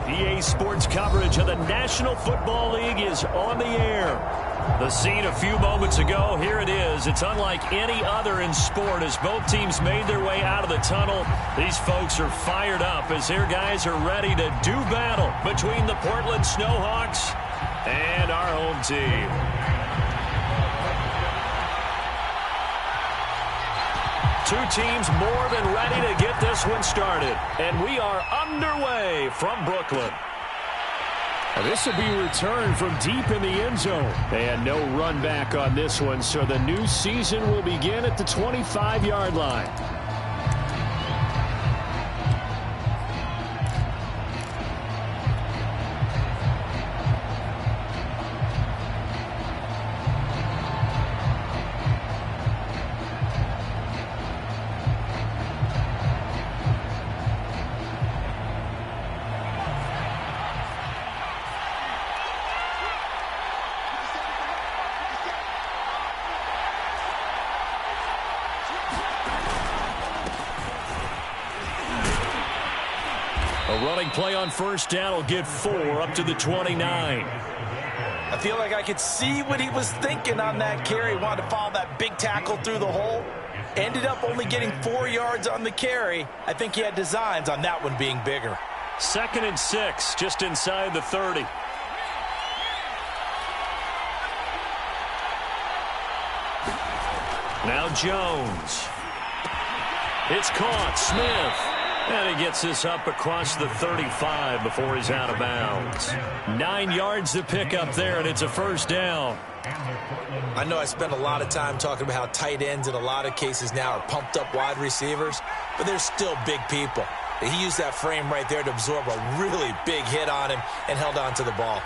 EA Sports coverage of the National Football League is on the air. The scene a few moments ago, here it is. It's unlike any other in sport as both teams made their way out of the tunnel. These folks are fired up as their guys are ready to do battle between the Portland Snowhawks and our home team. Two teams more than ready to get this one started. And we are underway from Brooklyn. This will be returned from deep in the end zone. And no run back on this one, so the new season will begin at the 25-yard line. A running play on first down will get 4 up to the 29. I feel like I could see what he was thinking on that carry. Wanted to follow that big tackle through the hole. Ended up only getting 4 yards on the carry. I think he had designs on that one being bigger. 2nd and 6, just inside the 30. Now Jones. It's caught. Smith. And he gets this up across the 35 before he's out of bounds. 9 yards to pick up there, and it's a first down. I know I spent a lot of time talking about how tight ends in a lot of cases now are pumped up wide receivers, but they're still big people. He used that frame right there to absorb a really big hit on him and held on to the ball.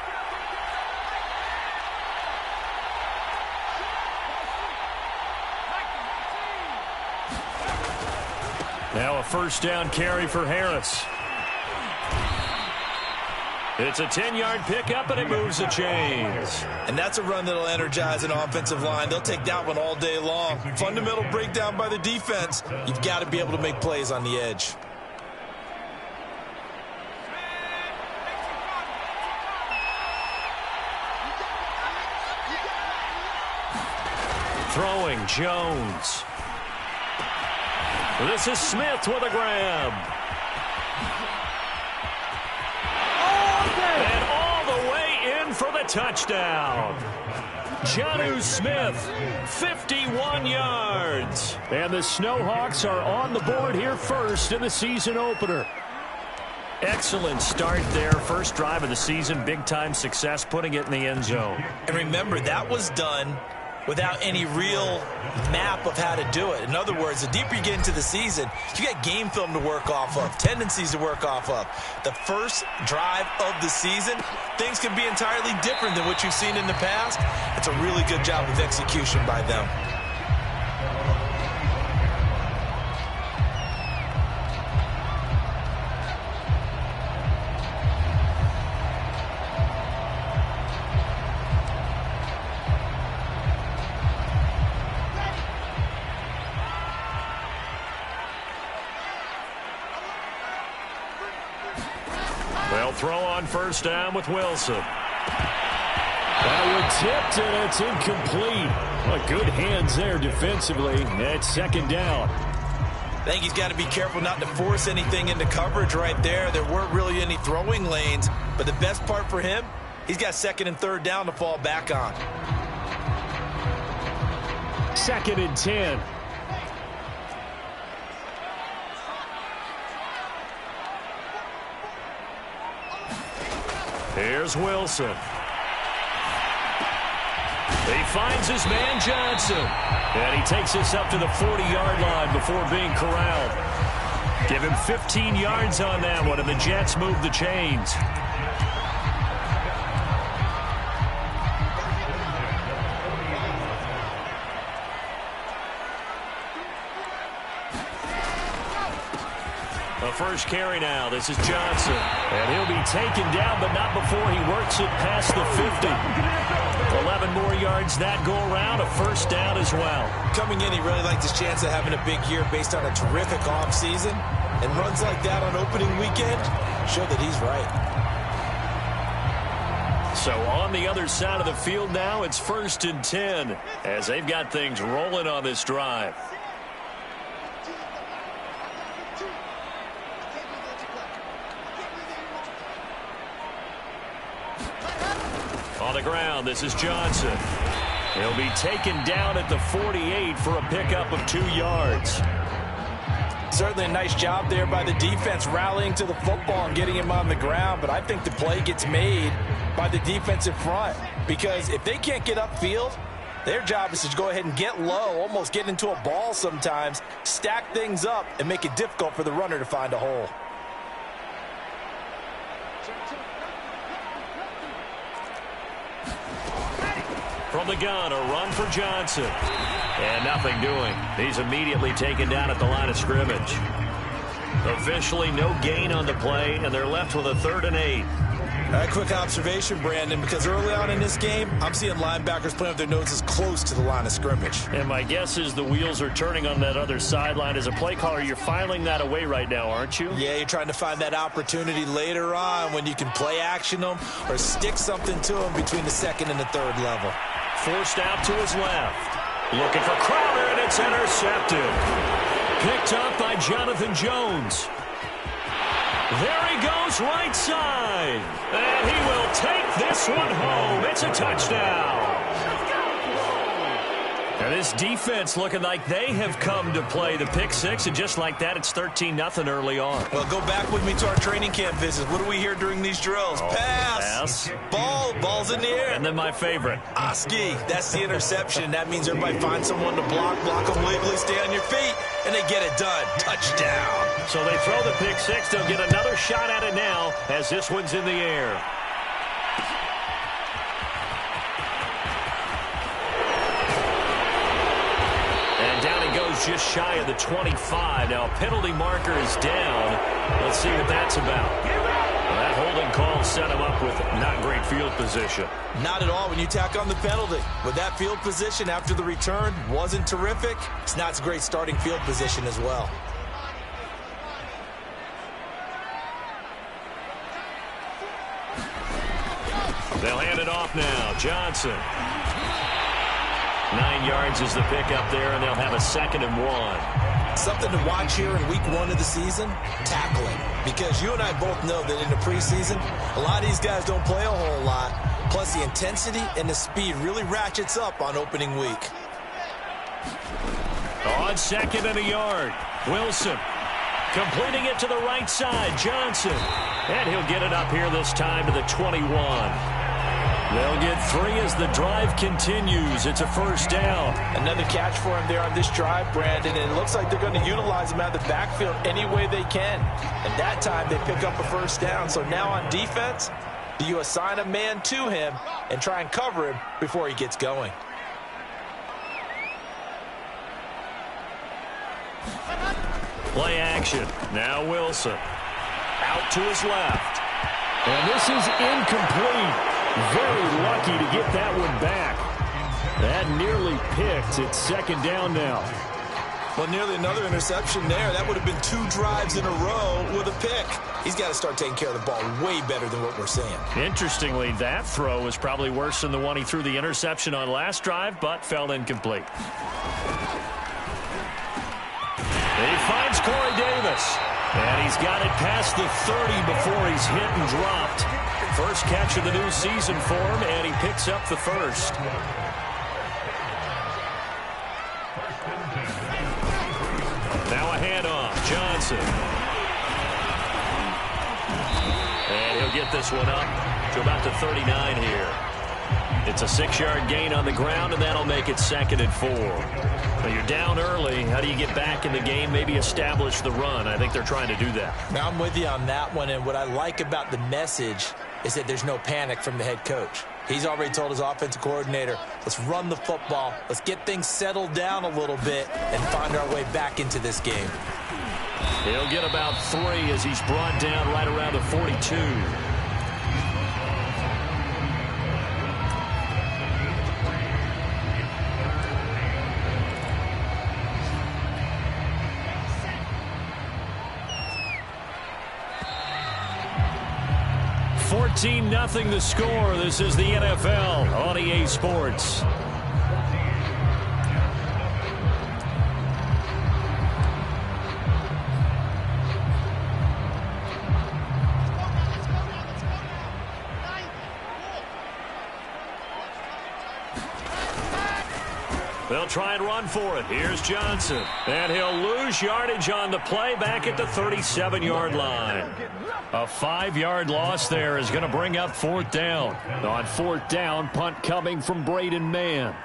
Now a first down carry for Harris. It's a 10-yard pickup, and it moves the chains. And that's a run that'll energize an offensive line. They'll take that one all day long. Fundamental breakdown by the defense. You've got to be able to make plays on the edge. Throwing, Jones. This is Smith with a grab. And all the way in for the touchdown. Jonnu Smith, 51 yards. And the Snowhawks are on the board here first in the season opener. Excellent start there. First drive of the season. Big-time success putting it in the end zone. And remember, that was done without any real map of how to do it. In other words, the deeper you get into the season, you got game film to work off of, tendencies to work off of. The first drive of the season, things can be entirely different than what you've seen in the past. It's a really good job of execution by them. They'll throw on first down with Wilson. That one tipped, and it's incomplete. Well, good hands there defensively. That's second down. I think he's got to be careful not to force anything into coverage right there. There weren't really any throwing lanes, but the best part for him, he's got 2nd and 3rd down to fall back on. 2nd and 10. Here's Wilson. He finds his man Johnson. And he takes this up to the 40-yard line before being corralled. Give him 15 yards on that one, and the Jets move the chains. A first carry now. This is Johnson. And he'll be taken down, but not before he works it past the 50. 11 more yards that go around. A first down as well. Coming in, he really liked his chance of having a big year based on a terrific offseason. And runs like that on opening weekend show that he's right. So on the other side of the field now, it's 1st and 10 as they've got things rolling on this drive. On the ground, this is Johnson. He'll be taken down at the 48 for a pickup of 2 yards. Certainly a nice job there by the defense rallying to the football and getting him on the ground, but I think the play gets made by the defensive front because if they can't get upfield, their job is to go ahead and get low, almost get into a ball sometimes, stack things up, and make it difficult for the runner to find a hole. From the gun, a run for Johnson. And nothing doing. He's immediately taken down at the line of scrimmage. Officially no gain on the play, and they're left with a 3rd and 8. A quick observation, Brandon, because early on in this game, I'm seeing linebackers playing with their noses close to the line of scrimmage. And my guess is the wheels are turning on that other sideline. As a play caller, you're filing that away right now, aren't you? Yeah, you're trying to find that opportunity later on when you can play action them or stick something to them between the 2nd and the 3rd level. Forced out to his left. Looking for Crowder, and it's intercepted. Picked up by Jonathan Jones. There he goes, right side. And he will take this one home. It's a touchdown. And this defense looking like they have come to play the pick 6, and just like that, it's 13-0 early on. Well, go back with me to our training camp visits. What do we hear during these drills? Pass. Ball's in the air. And then my favorite. Oski, that's the interception. That means everybody finds someone to block them legally, stay on your feet, and they get it done. Touchdown. So they throw the pick 6. They'll get another shot at it now as this one's in the air. Just shy of the 25. Now a penalty marker is down. Let's see what that's about. Well, that holding call set him up with not great field position. Not at all when you tack on the penalty. With that field position after the return wasn't terrific. It's not a great starting field position as well. They'll hand it off now. Johnson. 9 yards is the pickup there, and they'll have a 2nd and 1. Something to watch here in week 1 of the season, tackling. Because you and I both know that in the preseason, a lot of these guys don't play a whole lot. Plus, the intensity and the speed really ratchets up on opening week. On 2nd and a yard, Wilson completing it to the right side. Johnson. And he'll get it up here this time to the 21. They'll get 3 as the drive continues. It's a 1st down. Another catch for him there on this drive, Brandon, and it looks like they're going to utilize him out of the backfield any way they can. And that time they pick up a 1st down. So now on defense, do you assign a man to him and try and cover him before he gets going? Play action. Now Wilson. Out to his left. And this is incomplete. Very lucky to get that one back. That nearly picked. It's 2nd down now. Well, nearly another interception there. That would have been 2 drives in a row with a pick. He's got to start taking care of the ball way better than what we're seeing. Interestingly, that throw was probably worse than the one he threw the interception on last drive, but fell incomplete. He finds Corey Davis. And he's got it past the 30 before he's hit and dropped. First catch of the new season for him, and he picks up the 1st. Now a handoff. Johnson. And he'll get this one up to about the 39 here. It's a 6-yard gain on the ground, and that'll make it 2nd and 4. Now you're down early. How do you get back in the game, maybe establish the run? I think they're trying to do that. Now I'm with you on that one, and what I like about the message is that there's no panic from the head coach. He's already told his offensive coordinator, let's run the football, let's get things settled down a little bit and find our way back into this game. He'll get about 3 as he's brought down right around the 42. 14-0 the score. This is the NFL on EA Sports. They'll try and run for it. Here's Johnson. And he'll lose yardage on the play back at the 37-yard line. A 5-yard loss there is going to bring up 4th down. On 4th down, punt coming from Braden Mann.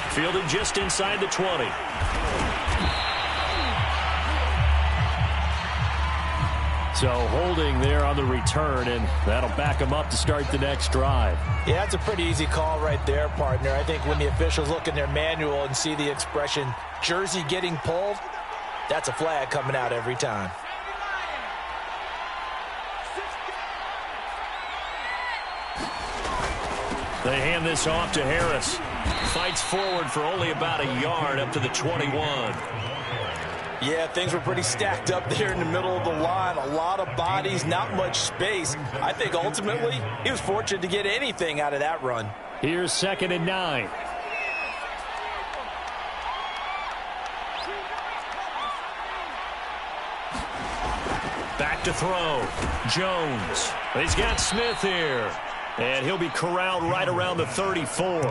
Fielded just inside the 20. So holding there on the return, and that'll back them up to start the next drive. Yeah, that's a pretty easy call right there, partner. I think when the officials look in their manual and see the expression jersey getting pulled, that's a flag coming out every time. They hand this off to Harris. Fights forward for only about a yard up to the 21. Yeah, things were pretty stacked up there in the middle of the line. A lot of bodies, not much space. I think ultimately he was fortunate to get anything out of that run. Here's 2nd and 9. Back to throw. Jones. He's got Smith here. And he'll be corralled right around the 34.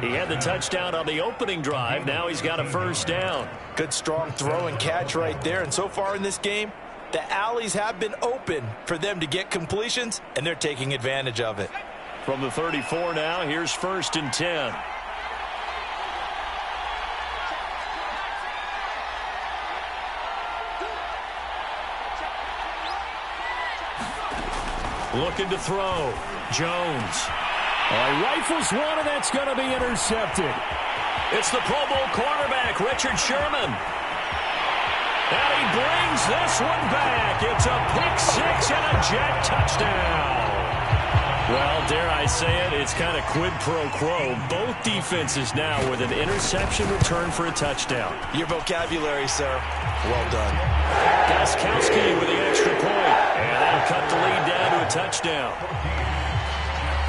He had the touchdown on the opening drive. Now he's got a 1st down. Good strong throw and catch right there. And so far in this game, the alleys have been open for them to get completions, and they're taking advantage of it. From the 34 now, here's 1st and 10. Looking to throw. Jones. He rifles one, and that's going to be intercepted. It's the Pro Bowl cornerback, Richard Sherman. And he brings this one back. It's a pick-6 and a jet touchdown. Well, dare I say it, it's kind of quid pro quo. Both defenses now with an interception return for a touchdown. Your vocabulary, sir. Well done. Gostkowski with the extra point. And that'll cut the lead down to a touchdown.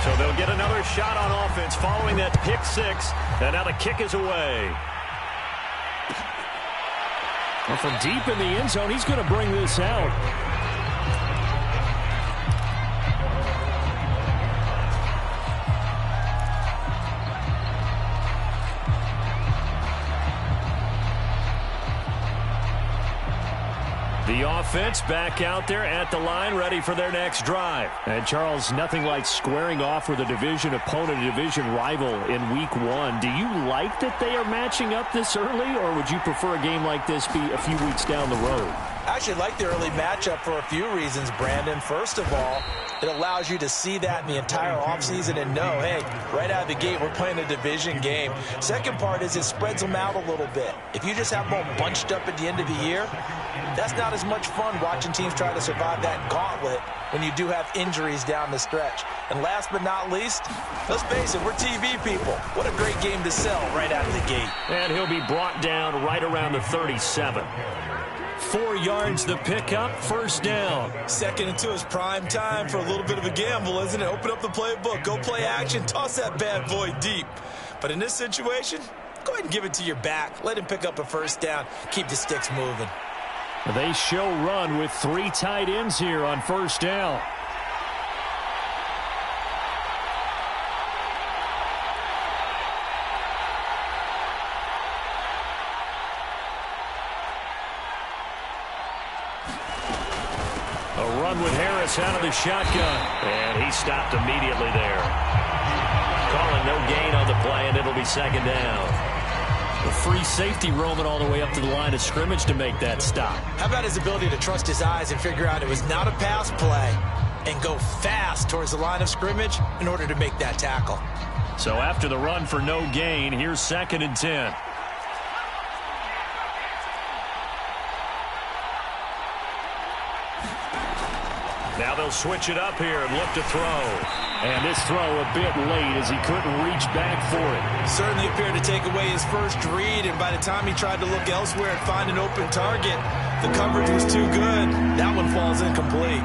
So they'll get another shot on offense following that pick-6. And now the kick is away. Well, from deep in the end zone, he's going to bring this out. The offense back out there at the line, ready for their next drive. And, Charles, nothing like squaring off with a division opponent, a division rival in Week 1. Do you like that they are matching up this early, or would you prefer a game like this be a few weeks down the road? I actually like the early matchup for a few reasons, Brandon. First of all, it allows you to see that in the entire offseason and know, hey, right out of the gate, we're playing a division game. Second part is it spreads them out a little bit. If you just have them all bunched up at the end of the year, that's not as much fun watching teams try to survive that gauntlet when you do have injuries down the stretch. And last but not least, let's face it, we're TV people. What a great game to sell right out of the gate. And he'll be brought down right around the 37. 4 yards the pickup, 1st down. 2nd and 2 is prime time for a little bit of a gamble, isn't it? Open up the playbook, go play action, toss that bad boy deep. But in this situation, go ahead and give it to your back. Let him pick up a 1st down. Keep the sticks moving. They show run with 3 tight ends here on 1st down. A run with Harris out of the shotgun. And he stopped immediately there. Calling no gain on the play, and it'll be 2nd down. A free safety roaming all the way up to the line of scrimmage to make that stop. How about his ability to trust his eyes and figure out it was not a pass play and go fast towards the line of scrimmage in order to make that tackle. So after the run for no gain, here's 2nd and 10. Now they'll switch it up here and look to throw. And this throw a bit late as he couldn't reach back for it. Certainly appeared to take away his first read, and by the time he tried to look elsewhere and find an open target, the coverage was too good. That one falls incomplete.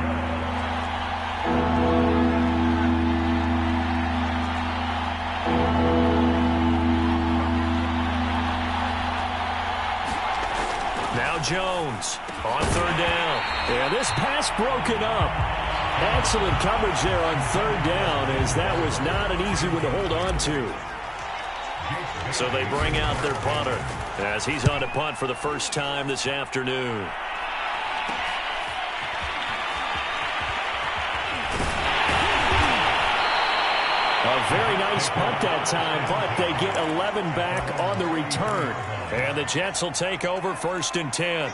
Now Jones on third down. And this pass broken up. Excellent coverage there on third down, as that was not an easy one to hold on to. So they bring out their punter as he's on to punt for the first time this afternoon. A very nice punt that time, but they get 11 back on the return. And the Jets will take over 1st and 10.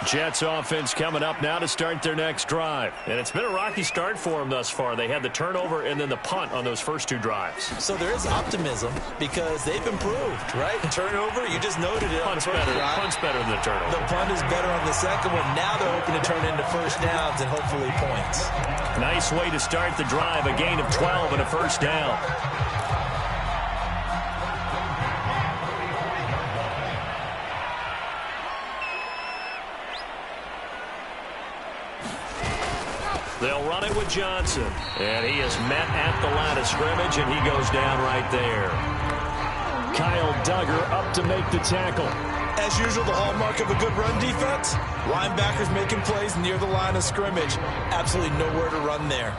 Jets offense coming up now to start their next drive. And it's been a rocky start for them thus far. They had the turnover and then the punt on those first 2 drives. So there is optimism because they've improved, right? The turnover, you just noted it. Punt's better than the turnover. The punt is better on the second one. Now they're hoping to turn into first downs and hopefully points. Nice way to start the drive. A gain of 12 and a first down. They'll run it with Johnson. And he is met at the line of scrimmage, and he goes down right there. Kyle Duggar up to make the tackle. As usual, the hallmark of a good run defense, linebackers making plays near the line of scrimmage. Absolutely nowhere to run there.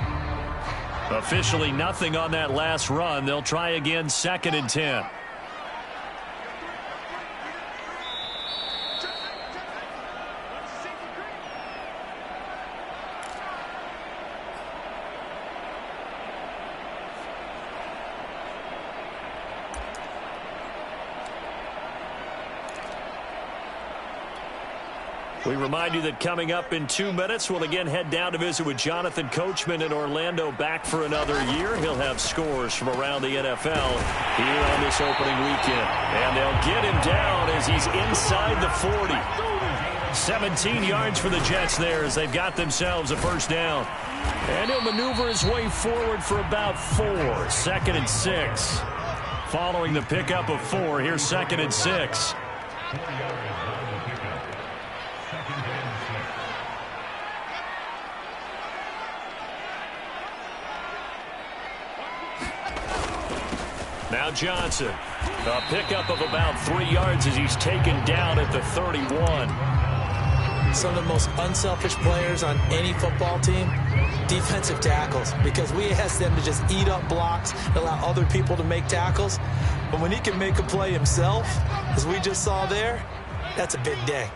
Officially nothing on that last run. They'll try again 2nd and 10. We remind you that coming up in 2 minutes, we'll again head down to visit with Jonathan Coachman in Orlando, back for another year. He'll have scores from around the NFL here on this opening weekend. And they'll get him down as he's inside the 40. 17 yards for the Jets there as they've got themselves a first down. And he'll maneuver his way forward for about 4. 2nd and 6. Following the pickup of 4, here's 2nd and 6. Now Johnson, a pickup of about 3 yards as he's taken down at the 31. Some of the most unselfish players on any football team, defensive tackles, because we ask them to just eat up blocks and allow other people to make tackles. But when he can make a play himself, as we just saw there, that's a big day.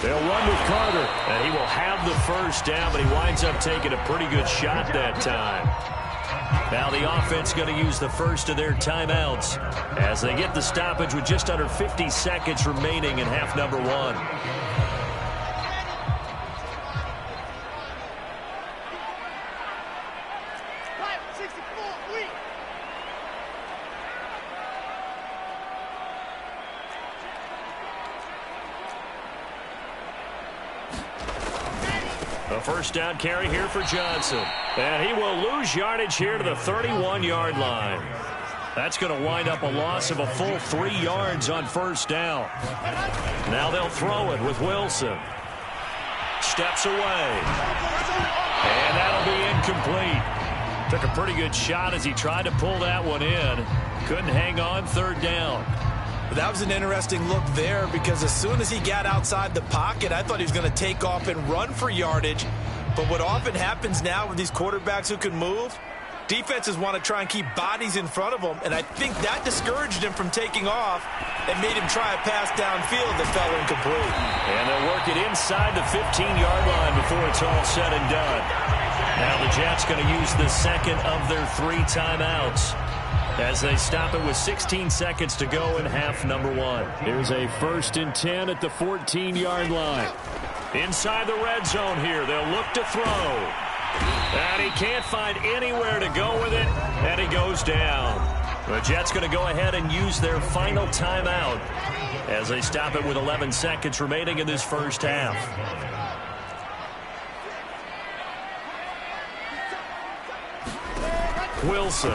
They'll run with Carter, and he will have the first down, but he winds up taking a pretty good shot that time. Now the offense going to use the first of their timeouts as they get the stoppage with just under 50 seconds remaining in half number 1. A first down carry here for Johnson. And he will lose yardage here to the 31-yard line. That's going to wind up a loss of a full 3 yards on first down. Now they'll throw it with Wilson. Steps away. And that'll be incomplete. Took a pretty good shot as he tried to pull that one in. Couldn't hang on, 3rd down. That was an interesting look there because as soon as he got outside the pocket, I thought he was going to take off and run for yardage. But what often happens now with these quarterbacks who can move, defenses want to try and keep bodies in front of them, and I think that discouraged him from taking off and made him try a pass downfield that fell incomplete. And they'll work it inside the 15-yard line before it's all said and done. Now the Jets going to use the second of their 3 timeouts as they stop it with 16 seconds to go in half number 1. Here's a 1st and 10 at the 14-yard line. Inside the red zone here, they'll look to throw. And he can't find anywhere to go with it, and he goes down. The Jets going to go ahead and use their final timeout as they stop it with 11 seconds remaining in this first half. Wilson.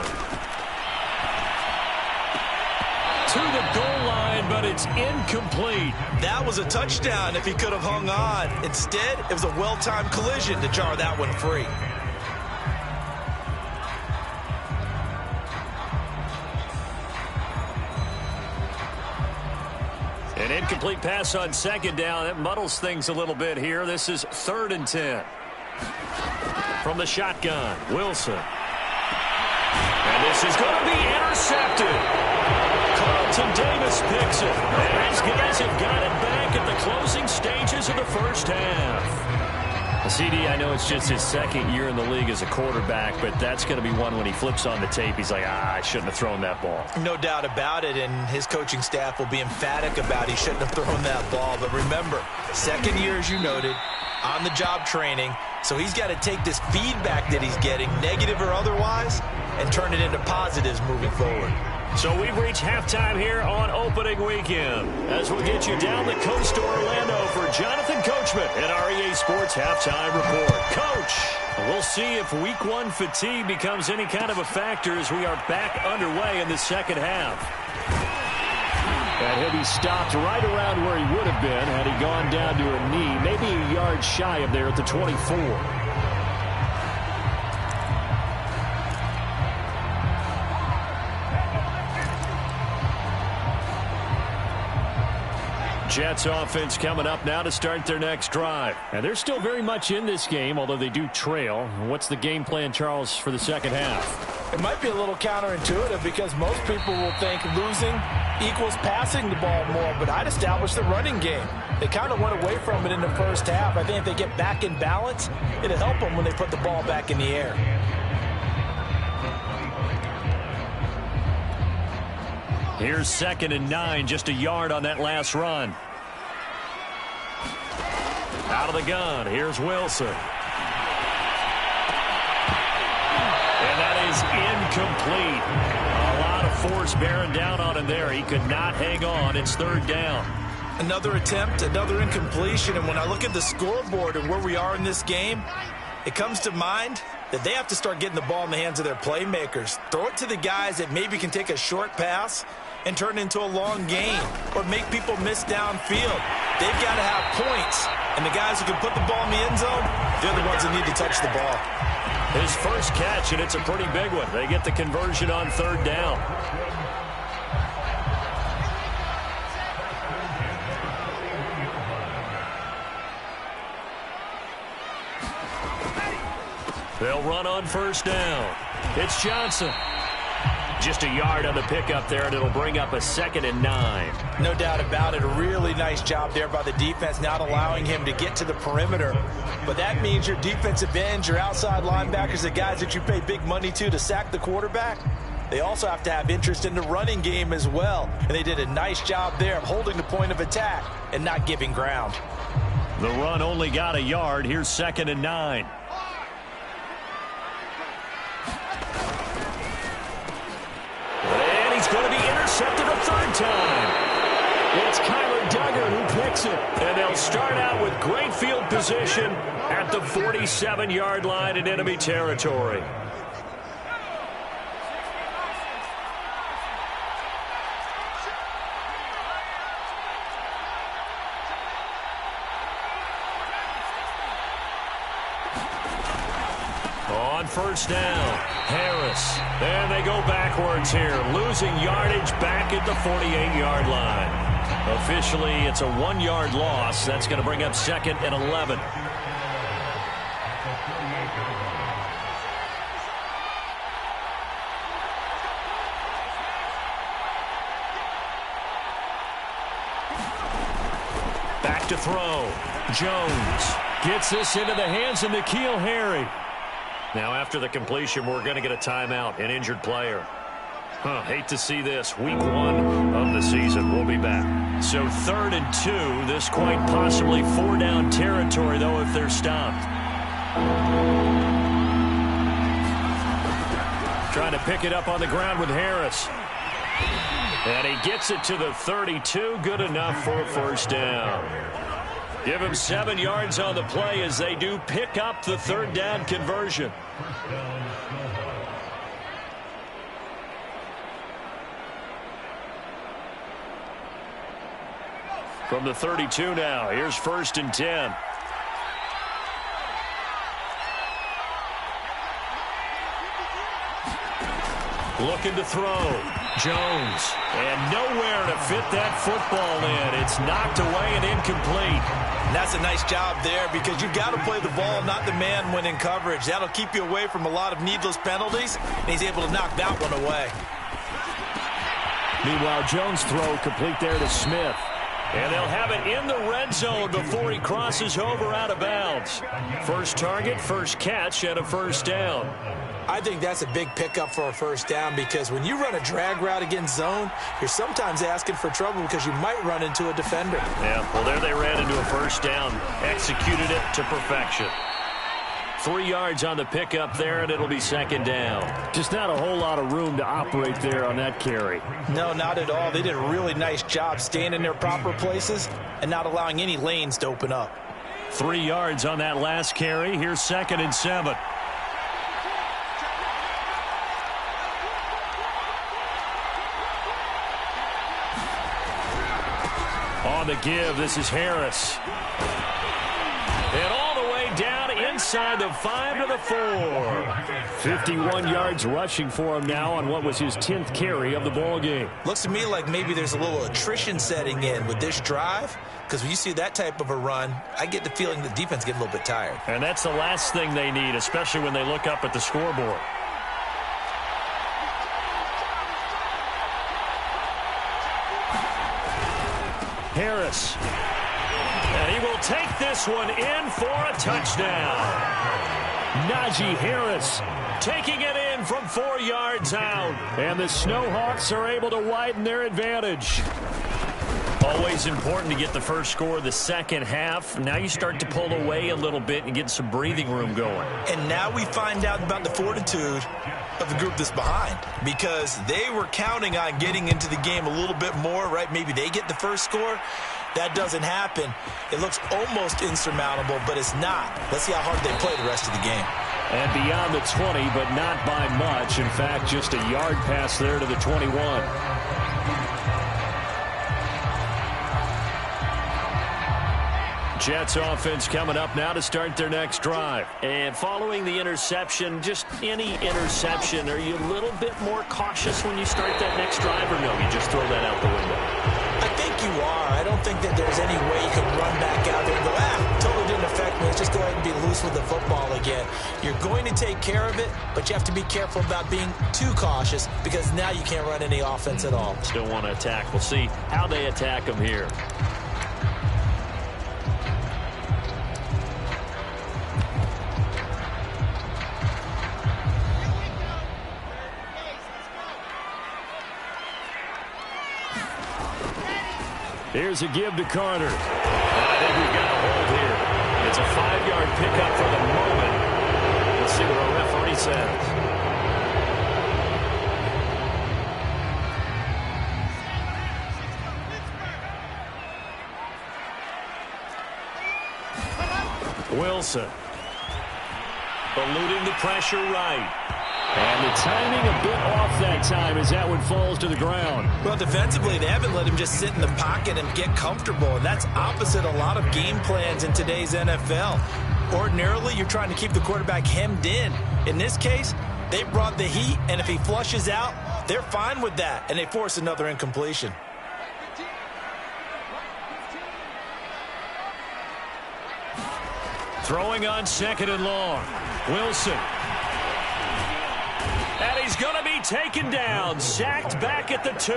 To the goal line, but it's incomplete. That was a touchdown if he could have hung on. Instead, it was a well-timed collision to jar that one free. An incomplete pass on second down. That muddles things a little bit here. This is 3rd and 10. From the shotgun, Wilson. And this is going to be intercepted. Carlton Davis picks it. And these guys have got it back at the closing stages of the first half. CD, I know it's just his 2nd year in the league as a quarterback, but that's going to be one when he flips on the tape, he's like, I shouldn't have thrown that ball. No doubt about it, and his coaching staff will be emphatic about he shouldn't have thrown that ball. But remember, 2nd year, as you noted, on-the-job training, so he's got to take this feedback that he's getting, negative or otherwise, and turn it into positives moving forward. So we've reached halftime here on opening weekend, as we'll get you down the coast to Orlando for Jonathan Coachman at our EA Sports Halftime Report. Coach, we'll see if Week 1 fatigue becomes any kind of a factor as we are back underway in the second half. And he'll be stopped right around where he would have been had he gone down to a knee, maybe a yard shy of there at the 24. Jets offense coming up now to start their next drive. And they're still very much in this game, although they do trail. What's the game plan, Charles, for the second half? It might be a little counterintuitive because most people will think losing equals passing the ball more, but I'd establish the running game. They kind of went away from it in the first half. I think if they get back in balance, it'll help them when they put the ball back in the air. Here's 2nd and 9, just a yard on that last run. Out of the gun, here's Wilson. And that is incomplete. A lot of force bearing down on him there. He could not hang on. It's 3rd down. Another attempt, another incompletion, and when I look at the scoreboard and where we are in this game, it comes to mind that they have to start getting the ball in the hands of their playmakers. Throw it to the guys that maybe can take a short pass and turn it into a long gain or make people miss downfield. They've got to have points, and the guys who can put the ball in the end zone, they're the ones that need to touch the ball. His first catch, and it's a pretty big one. They get the conversion on 3rd down. They'll run on 1st down. It's Johnson. Just a yard on the pickup there, and it'll bring up a 2nd and 9. No doubt about it. A really nice job there by the defense, not allowing him to get to the perimeter. But that means your defensive ends, your outside linebackers, the guys that you pay big money to sack the quarterback, they also have to have interest in the running game as well. And they did a nice job there of holding the point of attack and not giving ground. The run only got a yard. Here's 2nd and 9. And he's going to be intercepted a 3rd time. It's Kyler Duggar who picks it. And they'll start out with great field position at the 47-yard line in enemy territory. On 1st down, Harris. And they go backwards here, losing yardage back at the 48-yard line. Officially, it's a 1-yard loss. That's going to bring up 2nd and 11. Back to throw. Jones gets this into the hands of N'Keal Harry. Now, after the completion, we're going to get a timeout, an injured player. Hate to see this. Week 1 of the season. We'll be back. So 3rd and 2. This quite possibly 4-down territory, though, if they're stopped. Trying to pick it up on the ground with Harris. And he gets it to the 32. Good enough for a 1st down. Give him 7 yards on the play as they do pick up the 3rd down conversion. From the 32 now, here's 1st and 10. Looking to throw. Jones. And nowhere to fit that football in. It's knocked away and incomplete. And that's a nice job there because you've got to play the ball, not the man when in coverage. That'll keep you away from a lot of needless penalties, and he's able to knock that one away. Meanwhile, Jones' throw complete there to Smith. And they'll have it in the red zone before he crosses over out of bounds. First target, first catch, and a 1st down. I think that's a big pickup for a 1st down because when you run a drag route against zone, you're sometimes asking for trouble because you might run into a defender. Yeah, well, there they ran into a 1st down. Executed it to perfection. 3 yards on the pickup there, and it'll be 2nd down. Just not a whole lot of room to operate there on that carry. No, not at all. They did a really nice job staying in their proper places and not allowing any lanes to open up. 3 yards on that last carry. Here's 2nd and 7. On the give, this is Harris. And all the way down inside the 5 to the 4. 51 yards rushing for him now on what was his 10th carry of the ball game. Looks to me like maybe there's a little attrition setting in with this drive because when you see that type of a run, I get the feeling the defense get a little bit tired. And that's the last thing they need, especially when they look up at the scoreboard. Harris. And he will take this one in for a touchdown. Najee Harris taking it in from 4 yards out. And the Snowhawks are able to widen their advantage. Always important to get the first score of the second half. Now you start to pull away a little bit and get some breathing room going. And now we find out about the fortitude of the group that's behind because they were counting on getting into the game a little bit more, right? Maybe they get the first score. That doesn't happen. It looks almost insurmountable, but it's not. Let's see how hard they play the rest of the game. And beyond the 20, but not by much. In fact, just a yard pass there to the 21. Jets offense coming up now to start their next drive. And following the interception, just any interception, are you a little bit more cautious when you start that next drive, or no, you just throw that out the window? I think you are. I don't think that there's any way you can run back out there and go, totally didn't affect me. Let's just go ahead and be loose with the football again. You're going to take care of it, but you have to be careful about being too cautious because now you can't run any offense at all. Still want to attack. We'll see how they attack them here. Here's a give to Carter. I think we've got a hold here. It's a 5-yard pickup for the moment. Let's see what our referee says. Wilson. Eluding the pressure right. And the timing a bit off that time as that one falls to the ground. Well, defensively, they haven't let him just sit in the pocket and get comfortable, and that's opposite a lot of game plans in today's NFL. Ordinarily, you're trying to keep the quarterback hemmed in. In this case, they brought the heat, and if he flushes out, they're fine with that, and they force another incompletion. Throwing on 2nd and long. Wilson. And he's going to be taken down, sacked back at the 2.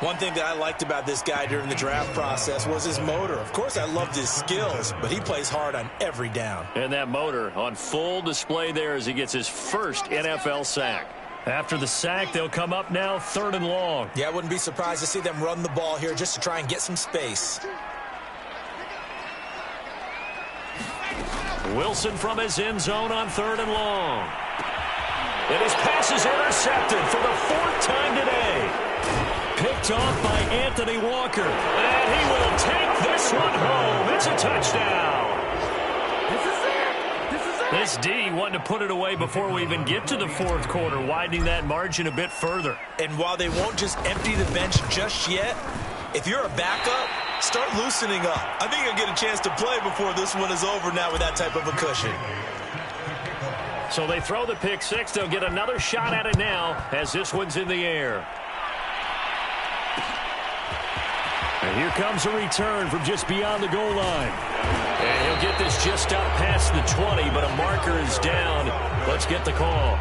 One thing that I liked about this guy during the draft process was his motor. Of course, I loved his skills, but he plays hard on every down. And that motor on full display there as he gets his first NFL sack. After the sack, they'll come up now 3rd and long. Yeah, I wouldn't be surprised to see them run the ball here just to try and get some space. Wilson from his end zone on 3rd and long. And his pass is intercepted for the 4th time today. Picked off by Anthony Walker. And he will take this one home. It's a touchdown. This D wanting to put it away before we even get to the 4th quarter, widening that margin a bit further. And while they won't just empty the bench just yet, if you're a backup, Start loosening up. I think he'll get a chance to play before this one is over now with that type of a cushion. So they throw the pick six. They'll get another shot at it now as this one's in the air. And here comes a return from just beyond the goal line. And he'll get this just up past the 20, but a marker is down. Let's get the call.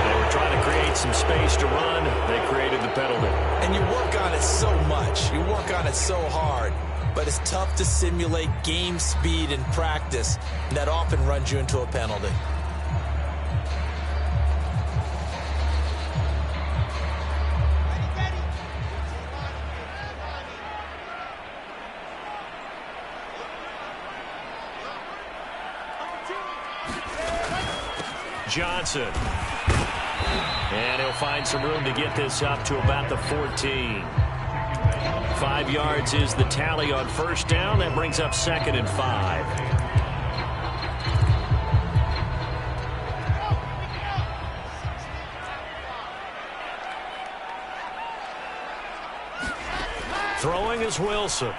They were trying to create some space to run. They created the penalty. And you work on it so much. You work on it so hard. But it's tough to simulate game speed in practice. And that often runs you into a penalty. Johnson. And he'll find some room to get this up to about the 14. 5 yards is the tally on first down. That brings up 2nd and 5. Throwing is Wilson.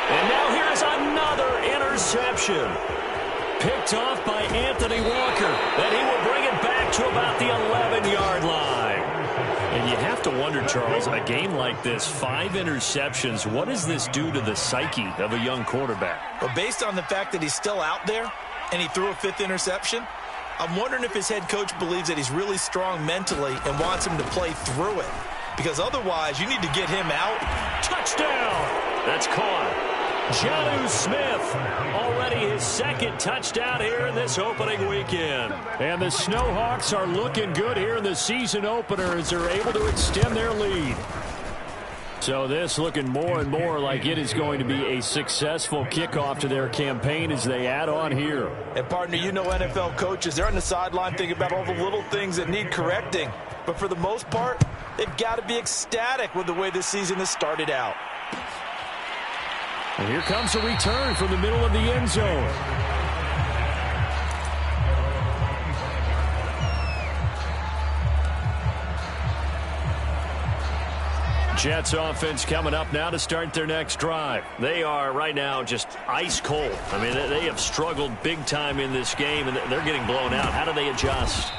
And now here's another interception. Picked off by Anthony Walker. And he will bring it back to about the 11-yard line. And you have to wonder, Charles, a game like this, 5 interceptions, what does this do to the psyche of a young quarterback? Well, based on the fact that he's still out there and he threw a 5th interception, I'm wondering if his head coach believes that he's really strong mentally and wants him to play through it. Because otherwise, you need to get him out. Touchdown! That's caught. Jonnu Smith, already his 2nd touchdown here in this opening weekend. And the Snowhawks are looking good here in the season opener as they're able to extend their lead. So this looking more and more like it is going to be a successful kickoff to their campaign as they add on here. And partner, you know NFL coaches, they're on the sideline thinking about all the little things that need correcting. But for the most part, they've got to be ecstatic with the way this season has started out. And here comes a return from the middle of the end zone. Jets offense coming up now to start their next drive. They are right now just ice cold. I mean, they have struggled big time in this game, and they're getting blown out. How do they adjust?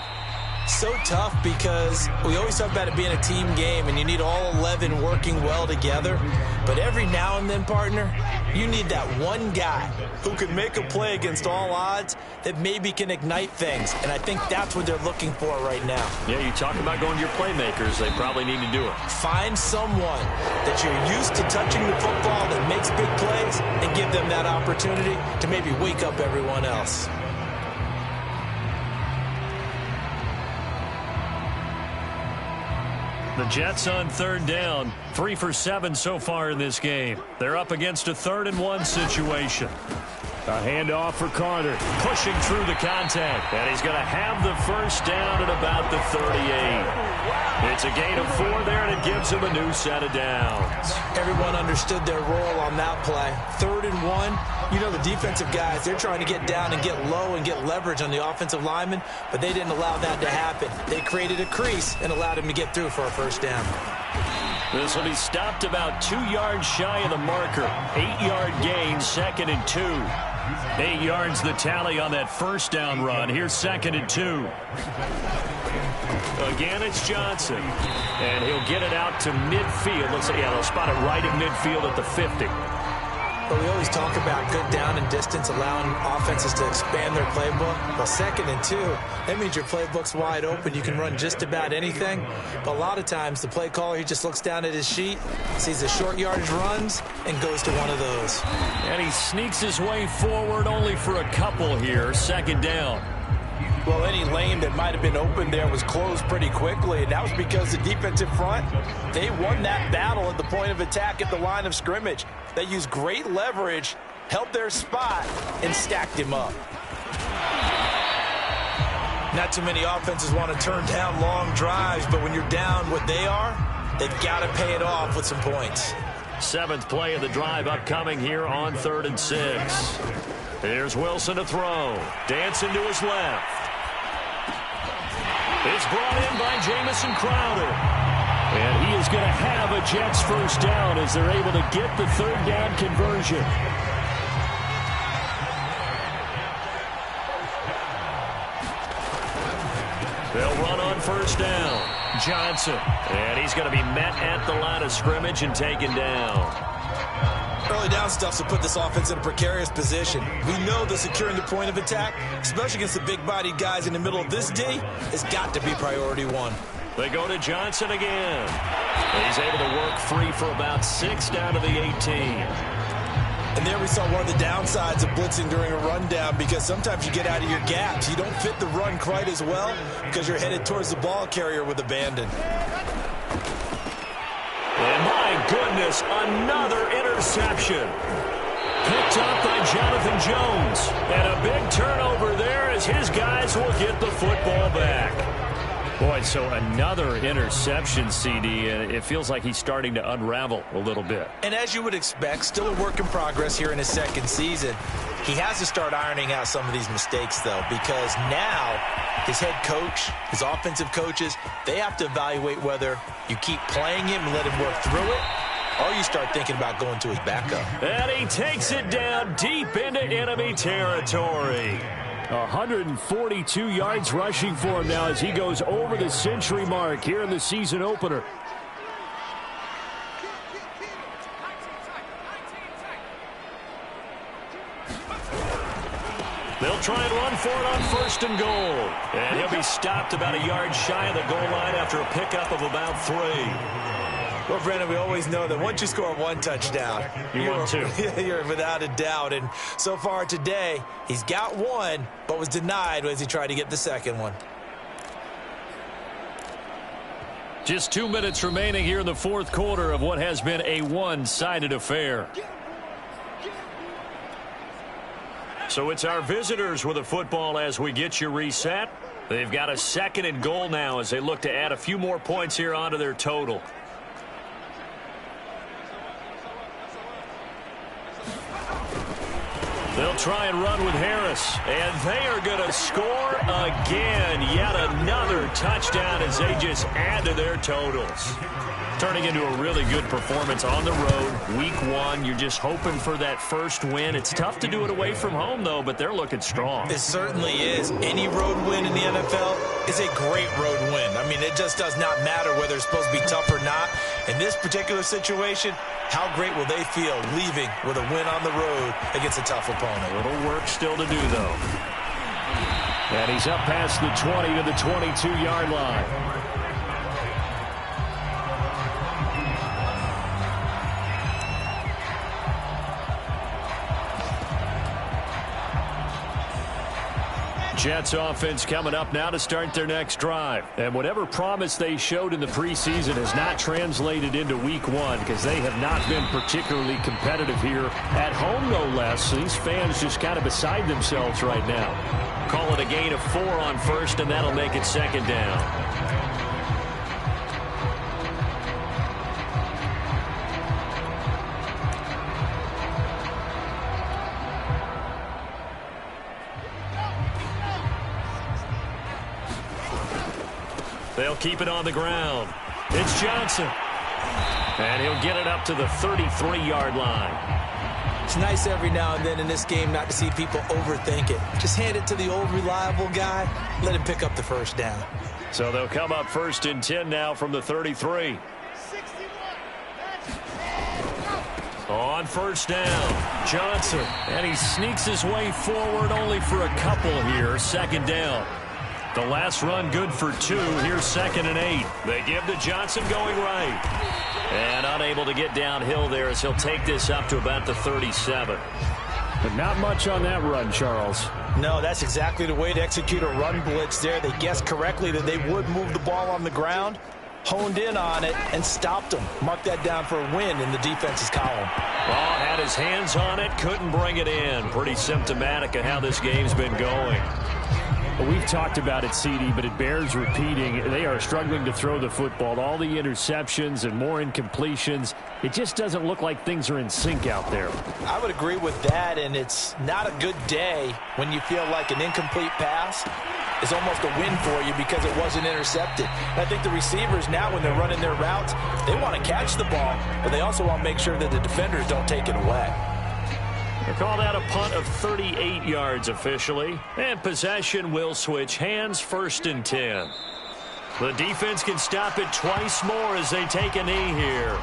So tough because we always talk about it being a team game and you need all 11 working well together. But every now and then, partner, you need that one guy who can make a play against all odds that maybe can ignite things. And I think that's what they're looking for right now. Yeah, you talk about going to your playmakers. They probably need to do it. Find someone that you're used to touching the football that makes big plays and give them that opportunity to maybe wake up everyone else. The Jets on 3rd down, 3 for 7 so far in this game. They're up against a 3rd and 1 situation. A handoff for Carter, pushing through the contact, and he's going to have the first down at about the 38. It's a gain of 4 there, and it gives him a new set of downs. Everyone understood their role on that play. 3rd and 1. You know, the defensive guys, they're trying to get down and get low and get leverage on the offensive lineman, but they didn't allow that to happen. They created a crease and allowed him to get through for a first down. This will be stopped about 2 yards shy of the marker. 8-yard gain, 2nd and 2. 8 yards the tally on that first down run. Here's 2nd and 2. Again, it's Johnson. And he'll get it out to midfield. Let's say, yeah, they'll spot it right at midfield at the 50. But we always talk about good down and distance, allowing offenses to expand their playbook. Well, 2nd and 2, that means your playbook's wide open. You can run just about anything. But a lot of times, the play caller, he just looks down at his sheet, sees the short yardage runs, and goes to one of those. And he sneaks his way forward only for a couple here. 2nd down. Well, any lane that might have been open there was closed pretty quickly, and that was because the defensive front, they won that battle at the point of attack at the line of scrimmage. They used great leverage, held their spot, and stacked him up. Not too many offenses want to turn down long drives, but when you're down what they are, they've got to pay it off with some points. 7th play of the drive upcoming here on 3rd and 6. Here's Wilson to throw. Dancing to his left. It's brought in by Jamison Crowder. And he is going to have a Jets first down as they're able to get the third down conversion. They'll run on first down. Johnson. And he's going to be met at the line of scrimmage and taken down. Early down stuff to put this offense in a precarious position. We know that securing the point of attack, especially against the big-bodied guys in the middle of this D, has got to be priority one. They go to Johnson again. He's able to work free for about 6 down to the 18. And there we saw one of the downsides of blitzing during a rundown, because sometimes you get out of your gaps. You don't fit the run quite as well because you're headed towards the ball carrier with abandon. And my goodness, another interception. Picked up by Jonathan Jones. And a big turnover there as his guys will get the football back. Boy, so another interception, CD, and it feels like he's starting to unravel a little bit. And as you would expect, still a work in progress here in his second season. He has to start ironing out some of these mistakes, though, because now his head coach, his offensive coaches, they have to evaluate whether you keep playing him and let him work through it, or you start thinking about going to his backup. And he takes it down deep into enemy territory. 142 yards rushing for him now as he goes over the century mark here in the season opener. They'll try and run for it on first and goal. And he'll be stopped about a yard shy of the goal line after a pickup of about 3. Well, Brandon, we always know that once you score one touchdown, you're without a doubt. And so far today, he's got one, but was denied as he tried to get the second one. Just 2 minutes remaining here in the fourth quarter of what has been a one-sided affair. So it's our visitors with the football as we get you reset. They've got a second and goal now as they look to add a few more points here onto their total. They'll try and run with Harris, and they are going to score again. Yet another touchdown as they just add to their totals. Turning into a really good performance on the road. Week 1, you're just hoping for that first win. It's tough to do it away from home, though, but they're looking strong. It certainly is. Any road win in the NFL is a great road win. I mean, it just does not matter whether it's supposed to be tough or not. In this particular situation, how great will they feel leaving with a win on the road against a tough opponent? A little work still to do, though. And he's up past the 20 to the 22-yard line. Jets offense coming up now to start their next drive. And whatever promise they showed in the preseason has not translated into week 1 because they have not been particularly competitive here at home, no less. These fans just kind of beside themselves right now. Call it a gain of 4 on first, and that'll make it second down. They'll keep it on the ground. It's Johnson. And he'll get it up to the 33-yard line. It's nice every now and then in this game not to see people overthink it. Just hand it to the old reliable guy. Let him pick up the first down. So they'll come up first and 10 now from the 33. On first down, Johnson. And he sneaks his way forward only for a couple here. Second down. The last run good for 2. Here's second and 8. They give to Johnson going right. And unable to get downhill there as he'll take this up to about the 37. But not much on that run, Charles. No, that's exactly the way to execute a run blitz there. They guessed correctly that they would move the ball on the ground, honed in on it, and stopped them. Mark that down for a win in the defense's column. Well, had his hands on it, couldn't bring it in. Pretty symptomatic of how this game's been going. Well, we've talked about it, CD, but it bears repeating. They are struggling to throw the football. All the interceptions and more incompletions. It just doesn't look like things are in sync out there. I would agree with that, and it's not a good day when you feel like an incomplete pass is almost a win for you because it wasn't intercepted. And I think the receivers now, when they're running their routes, they want to catch the ball, but they also want to make sure that the defenders don't take it away. They called out a punt of 38 yards officially, and possession will switch hands, 1st and 10. The defense can stop it twice more as they take a knee here.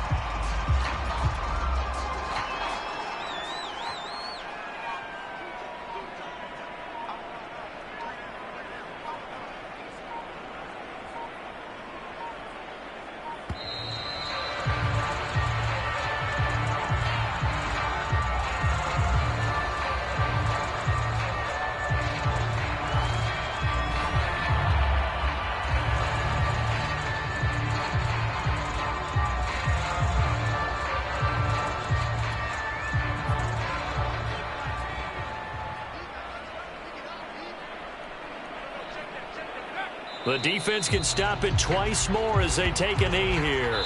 The defense can stop it twice more as they take a knee here.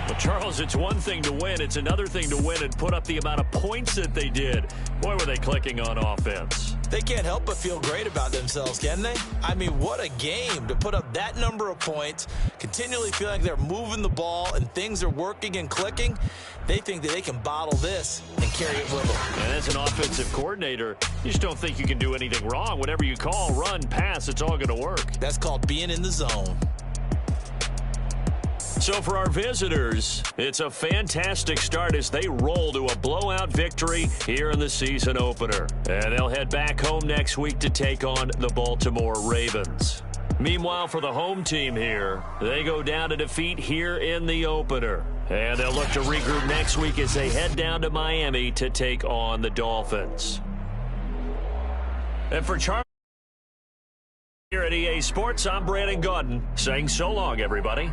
Well, Charles, it's one thing to win. It's another thing to win and put up the amount of points that they did. Boy, were they clicking on offense. They can't help but feel great about themselves, can they? I mean, what a game to put up that number of points, continually feel like they're moving the ball and things are working and clicking. They think that they can bottle this and carry it with them. And as an offensive coordinator, you just don't think you can do anything wrong. Whatever you call, run, pass, it's all going to work. That's called being in the zone. So for our visitors, it's a fantastic start as they roll to a blowout victory here in the season opener. And they'll head back home next week to take on the Baltimore Ravens. Meanwhile, for the home team here, they go down to defeat here in the opener. And they'll look to regroup next week as they head down to Miami to take on the Dolphins. And for Charlie here at EA Sports, I'm Brandon Gaudin saying so long, everybody.